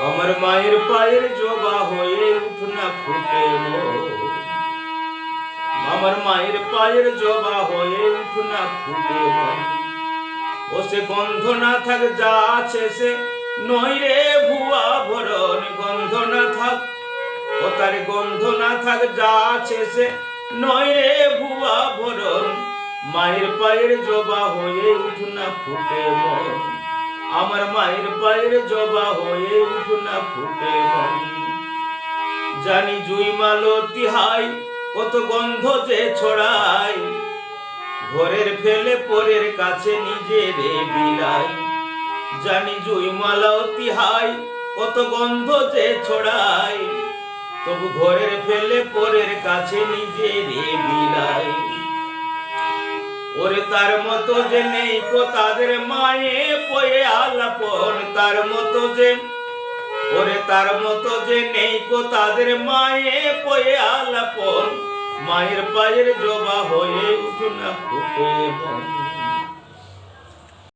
আমার মায়ের পায়ের জবা হয়ে উঠ না ফুটে মন, আমার মায়ের পায়ের জবা হয়ে উঠ না ফুটে মন। ও সে গন্ধ না থাক যা আছে সে নই রে ভুয়া ভরণ, গন্ধ না থাক ও তার গন্ধ না থাক যা আছে সে নই রে ভুয়া ভরণ। মায়ের পায়ের জবা হয়ে উঠ না ফুটে মন, আমার মায়ের পায়ের জবা হয়ে উঠ না ফুটে মন। জানি জুই মালতী হাই কত গন্ধ যে ছড়াই, ঘরের ফেলে পরের কাছে নিজের বিলাই। জানি জুই মালতী হাই কত গন্ধ যে ছড়াই, তবু ঘরের ফেলে পরের কাছে নিজের বিলাই। ওরে তার মতো যে নেই কো তাদের মায়ে পয়ে আলাপন, তার মতো যে ওরে তার মতো যে নেই কো তাদের মায়ে পয়ে আলাপন। মায়ের পায়ের জবা হয়ে উঠ না ফুটে মন।